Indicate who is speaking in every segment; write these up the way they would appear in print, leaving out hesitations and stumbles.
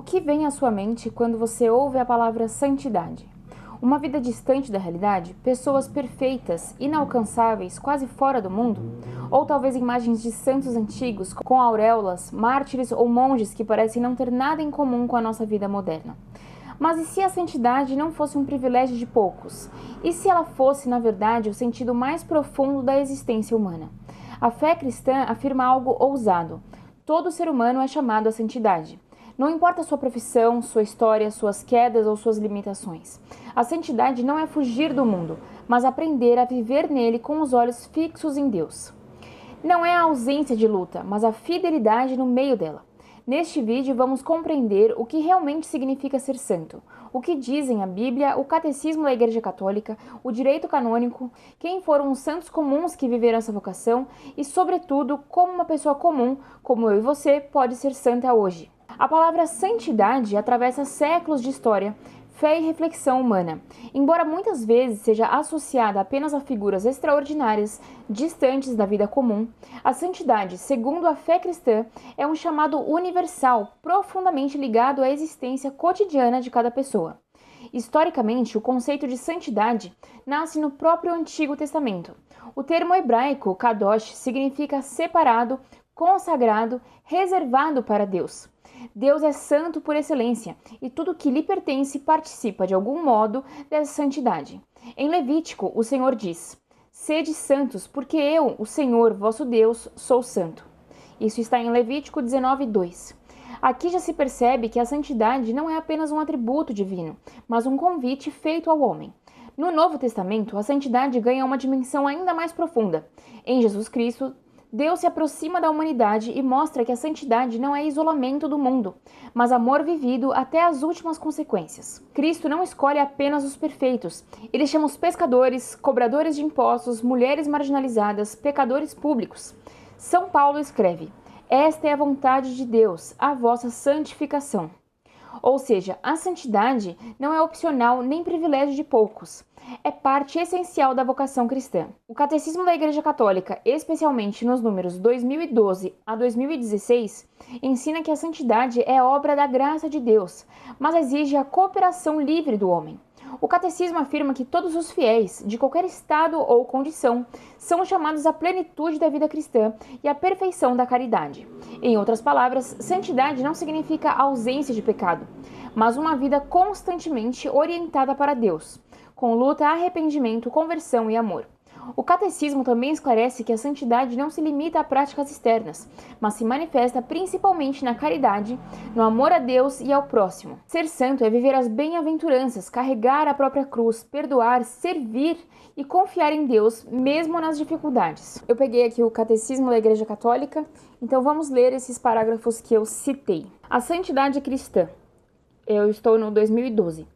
Speaker 1: que vem à sua mente quando você ouve a palavra santidade? Uma vida distante da realidade? Pessoas perfeitas, inalcançáveis, quase fora do mundo? Ou talvez imagens de santos antigos com auréolas, mártires ou monges que parecem não ter nada em comum com a nossa vida moderna? Mas e se a santidade não fosse um privilégio de poucos? E se ela fosse, na verdade, o sentido mais profundo da existência humana? A fé cristã afirma algo ousado. Todo ser humano é chamado à santidade. Não importa sua profissão, sua história, suas quedas ou suas limitações. A santidade não é fugir do mundo, mas aprender a viver nele com os olhos fixos em Deus. Não é a ausência de luta, mas a fidelidade no meio dela. Neste vídeo vamos compreender o que realmente significa ser santo, o que dizem a Bíblia, o Catecismo da Igreja Católica, o direito canônico, quem foram os santos comuns que viveram essa vocação e, sobretudo, como uma pessoa comum, como eu e você, pode ser santa hoje. A palavra santidade atravessa séculos de história, fé e reflexão humana. Embora muitas vezes seja associada apenas a figuras extraordinárias, distantes da vida comum, a santidade, segundo a fé cristã, é um chamado universal, profundamente ligado à existência cotidiana de cada pessoa. Historicamente, o conceito de santidade nasce no próprio Antigo Testamento. O termo hebraico, kadosh, significa separado, consagrado, reservado para Deus. Deus é santo por excelência e tudo que lhe pertence participa de algum modo dessa santidade. Em Levítico, o Senhor diz: "Sede santos, porque eu, o Senhor, vosso Deus, sou santo." Isso está em Levítico 19:2. Aqui já se percebe que a santidade não é apenas um atributo divino, mas um convite feito ao homem. No Novo Testamento, a santidade ganha uma dimensão ainda mais profunda. Em Jesus Cristo, Deus se aproxima da humanidade e mostra que a santidade não é isolamento do mundo, mas amor vivido até as últimas consequências. Cristo não escolhe apenas os perfeitos. Ele chama os pescadores, cobradores de impostos, mulheres marginalizadas, pecadores públicos. São Paulo escreve: "Esta é a vontade de Deus, a vossa santificação." Ou seja, a santidade não é opcional nem privilégio de poucos. É parte essencial da vocação cristã. O Catecismo da Igreja Católica, especialmente nos números 2012 a 2016, ensina que a santidade é obra da graça de Deus, mas exige a cooperação livre do homem. O Catecismo afirma que todos os fiéis, de qualquer estado ou condição, são chamados à plenitude da vida cristã e à perfeição da caridade. Em outras palavras, santidade não significa ausência de pecado, mas uma vida constantemente orientada para Deus, com luta, arrependimento, conversão e amor. O Catecismo também esclarece que a santidade não se limita a práticas externas, mas se manifesta principalmente na caridade, no amor a Deus e ao próximo. Ser santo é viver as bem-aventuranças, carregar a própria cruz, perdoar, servir e confiar em Deus, mesmo nas dificuldades. Eu peguei aqui o Catecismo da Igreja Católica, então vamos ler esses parágrafos que eu citei. A santidade cristã. Eu estou no 2012.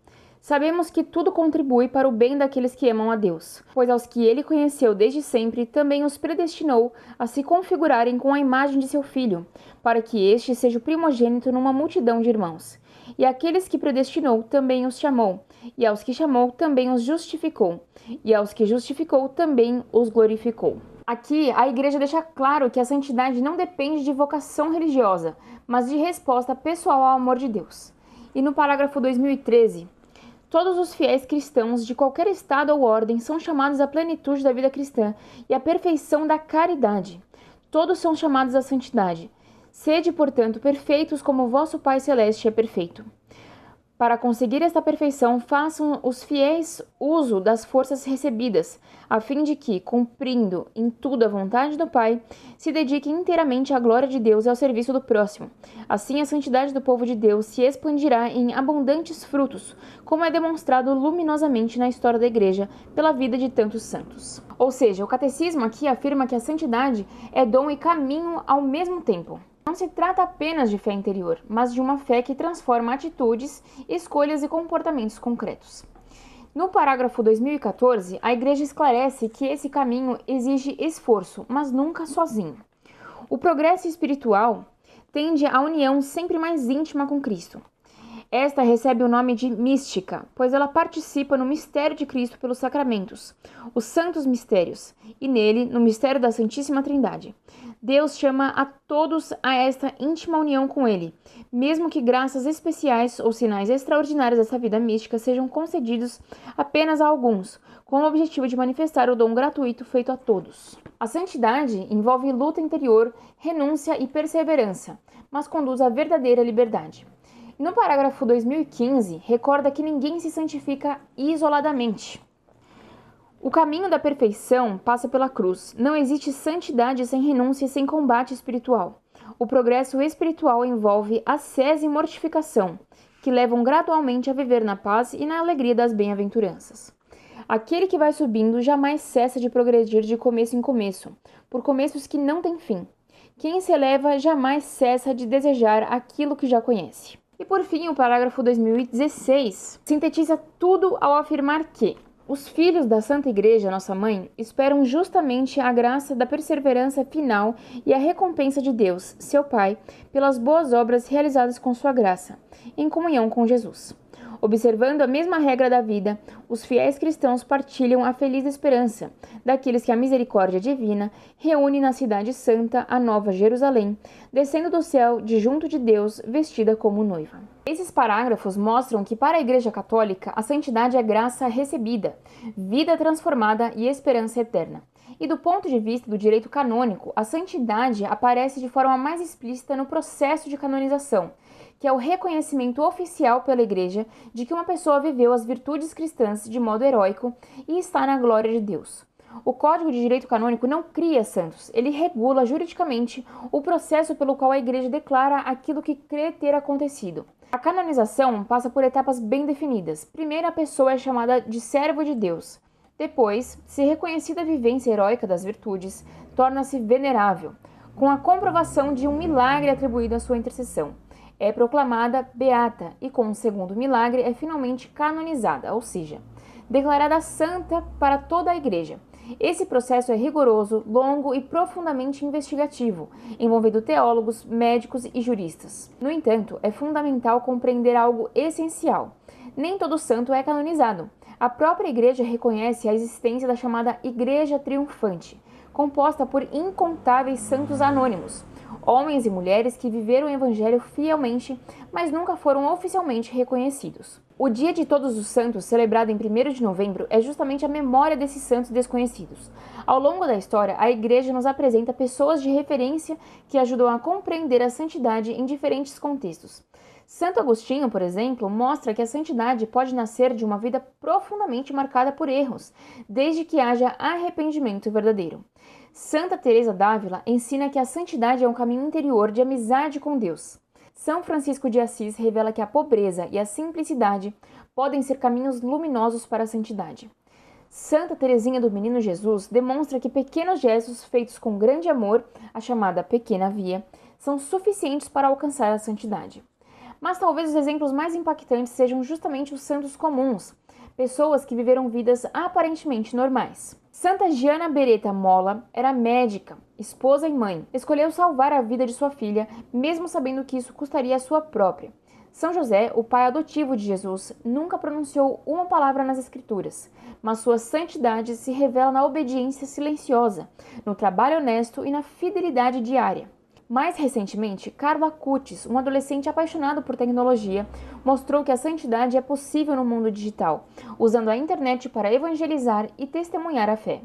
Speaker 1: Sabemos que tudo contribui para o bem daqueles que amam a Deus, pois aos que ele conheceu desde sempre, também os predestinou a se configurarem com a imagem de seu Filho, para que este seja o primogênito numa multidão de irmãos. E aqueles que predestinou, também os chamou, e aos que chamou, também os justificou, e aos que justificou, também os glorificou. Aqui, a Igreja deixa claro que a santidade não depende de vocação religiosa, mas de resposta pessoal ao amor de Deus. E no parágrafo 2013, todos os fiéis cristãos de qualquer estado ou ordem são chamados à plenitude da vida cristã e à perfeição da caridade. Todos são chamados à santidade. Sede, portanto, perfeitos como vosso Pai Celeste é perfeito. Para conseguir esta perfeição, façam os fiéis uso das forças recebidas, a fim de que, cumprindo em tudo a vontade do Pai, se dediquem inteiramente à glória de Deus e ao serviço do próximo. Assim, a santidade do povo de Deus se expandirá em abundantes frutos, como é demonstrado luminosamente na história da Igreja pela vida de tantos santos. Ou seja, o Catecismo aqui afirma que a santidade é dom e caminho ao mesmo tempo. Não se trata apenas de fé interior, mas de uma fé que transforma atitudes, escolhas e comportamentos concretos. No parágrafo 2014, a Igreja esclarece que esse caminho exige esforço, mas nunca sozinho. O progresso espiritual tende à união sempre mais íntima com Cristo. Esta recebe o nome de mística, pois ela participa no mistério de Cristo pelos sacramentos, os santos mistérios, e nele, no mistério da Santíssima Trindade. Deus chama a todos a esta íntima união com Ele, mesmo que graças especiais ou sinais extraordinários dessa vida mística sejam concedidos apenas a alguns, com o objetivo de manifestar o dom gratuito feito a todos. A santidade envolve luta interior, renúncia e perseverança, mas conduz à verdadeira liberdade. No parágrafo 2015, recorda que ninguém se santifica isoladamente. O caminho da perfeição passa pela cruz. Não existe santidade sem renúncia e sem combate espiritual. O progresso espiritual envolve ascese e mortificação, que levam gradualmente a viver na paz e na alegria das bem-aventuranças. Aquele que vai subindo jamais cessa de progredir de começo em começo, por começos que não têm fim. Quem se eleva jamais cessa de desejar aquilo que já conhece. E por fim, o parágrafo 2016 sintetiza tudo ao afirmar que os filhos da Santa Igreja, nossa mãe, esperam justamente a graça da perseverança final e a recompensa de Deus, seu Pai, pelas boas obras realizadas com sua graça, em comunhão com Jesus. Observando a mesma regra da vida, os fiéis cristãos partilham a feliz esperança daqueles que a misericórdia divina reúne na cidade santa, a Nova Jerusalém, descendo do céu de junto de Deus, vestida como noiva. Esses parágrafos mostram que para a Igreja Católica a santidade é graça recebida, vida transformada e esperança eterna. E do ponto de vista do direito canônico, a santidade aparece de forma mais explícita no processo de canonização, que é o reconhecimento oficial pela Igreja de que uma pessoa viveu as virtudes cristãs de modo heróico e está na glória de Deus. O Código de Direito Canônico não cria santos, ele regula juridicamente o processo pelo qual a Igreja declara aquilo que crê ter acontecido. A canonização passa por etapas bem definidas. Primeiro, a pessoa é chamada de servo de Deus. Depois, se reconhecida a vivência heróica das virtudes, torna-se venerável, com a comprovação de um milagre atribuído à sua intercessão. É proclamada beata e, com o segundo milagre, é finalmente canonizada, ou seja, declarada santa para toda a Igreja. Esse processo é rigoroso, longo e profundamente investigativo, envolvendo teólogos, médicos e juristas. No entanto, é fundamental compreender algo essencial. Nem todo santo é canonizado. A própria Igreja reconhece a existência da chamada Igreja Triunfante, composta por incontáveis santos anônimos, homens e mulheres que viveram o Evangelho fielmente, mas nunca foram oficialmente reconhecidos. O Dia de Todos os Santos, celebrado em 1º de novembro, é justamente a memória desses santos desconhecidos. Ao longo da história, a Igreja nos apresenta pessoas de referência que ajudam a compreender a santidade em diferentes contextos. Santo Agostinho, por exemplo, mostra que a santidade pode nascer de uma vida profundamente marcada por erros, desde que haja arrependimento verdadeiro. Santa Teresa d'Ávila ensina que a santidade é um caminho interior de amizade com Deus. São Francisco de Assis revela que a pobreza e a simplicidade podem ser caminhos luminosos para a santidade. Santa Teresinha do Menino Jesus demonstra que pequenos gestos feitos com grande amor, a chamada pequena via, são suficientes para alcançar a santidade. Mas talvez os exemplos mais impactantes sejam justamente os santos comuns, pessoas que viveram vidas aparentemente normais. Santa Giana Beretta Molla era médica, esposa e mãe. Escolheu salvar a vida de sua filha, mesmo sabendo que isso custaria a sua própria. São José, o pai adotivo de Jesus, nunca pronunciou uma palavra nas Escrituras, mas sua santidade se revela na obediência silenciosa, no trabalho honesto e na fidelidade diária. Mais recentemente, Carlo Acutis, um adolescente apaixonado por tecnologia, mostrou que a santidade é possível no mundo digital, usando a internet para evangelizar e testemunhar a fé.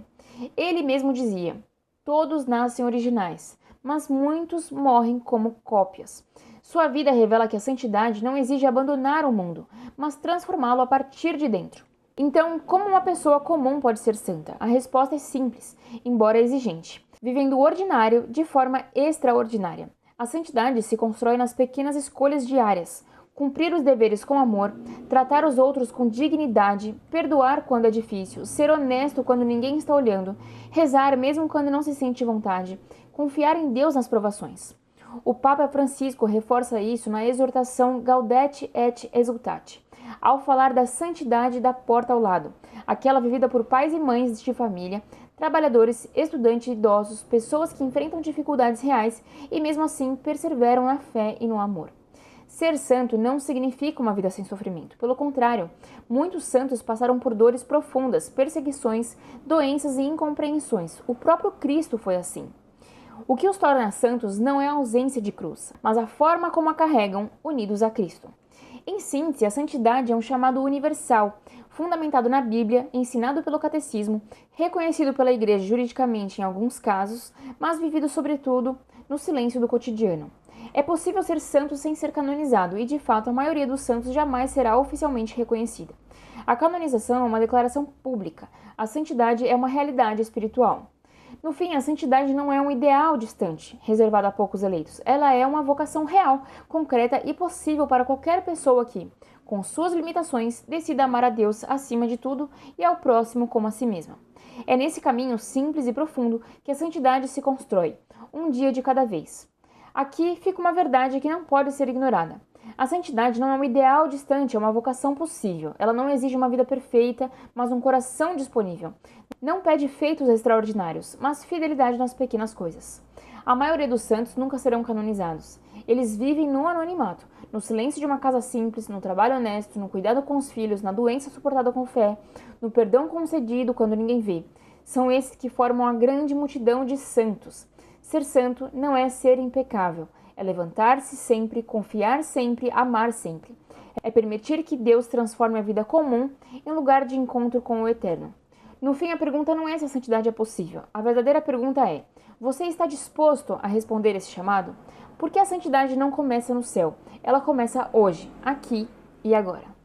Speaker 1: Ele mesmo dizia: "Todos nascem originais, mas muitos morrem como cópias." Sua vida revela que a santidade não exige abandonar o mundo, mas transformá-lo a partir de dentro. Então, como uma pessoa comum pode ser santa? A resposta é simples, embora exigente. Vivendo o ordinário de forma extraordinária. A santidade se constrói nas pequenas escolhas diárias. Cumprir os deveres com amor, tratar os outros com dignidade, perdoar quando é difícil, ser honesto quando ninguém está olhando, rezar mesmo quando não se sente vontade, confiar em Deus nas provações. O Papa Francisco reforça isso na exortação Gaudete et Exultate, ao falar da santidade da porta ao lado, aquela vivida por pais e mães de família, trabalhadores, estudantes, idosos, pessoas que enfrentam dificuldades reais e mesmo assim perseveram na fé e no amor. Ser santo não significa uma vida sem sofrimento. Pelo contrário, muitos santos passaram por dores profundas, perseguições, doenças e incompreensões. O próprio Cristo foi assim. O que os torna santos não é a ausência de cruz, mas a forma como a carregam, unidos a Cristo. Em síntese, a santidade é um chamado universal, fundamentado na Bíblia, ensinado pelo catecismo, reconhecido pela Igreja juridicamente em alguns casos, mas vivido sobretudo no silêncio do cotidiano. É possível ser santo sem ser canonizado e, de fato, a maioria dos santos jamais será oficialmente reconhecida. A canonização é uma declaração pública, a santidade é uma realidade espiritual. No fim, a santidade não é um ideal distante, reservado a poucos eleitos. Ela é uma vocação real, concreta e possível para qualquer pessoa que, com suas limitações, decida amar a Deus acima de tudo e ao próximo como a si mesma. É nesse caminho simples e profundo que a santidade se constrói, um dia de cada vez. Aqui fica uma verdade que não pode ser ignorada. A santidade não é um ideal distante, é uma vocação possível. Ela não exige uma vida perfeita, mas um coração disponível. Não pede feitos extraordinários, mas fidelidade nas pequenas coisas. A maioria dos santos nunca serão canonizados. Eles vivem no anonimato, no silêncio de uma casa simples, no trabalho honesto, no cuidado com os filhos, na doença suportada com fé, no perdão concedido quando ninguém vê. São esses que formam a grande multidão de santos. Ser santo não é ser impecável. É levantar-se sempre, confiar sempre, amar sempre. É permitir que Deus transforme a vida comum em lugar de encontro com o Eterno. No fim, a pergunta não é se a santidade é possível. A verdadeira pergunta é: você está disposto a responder esse chamado? Porque a santidade não começa no céu. Ela começa hoje, aqui e agora.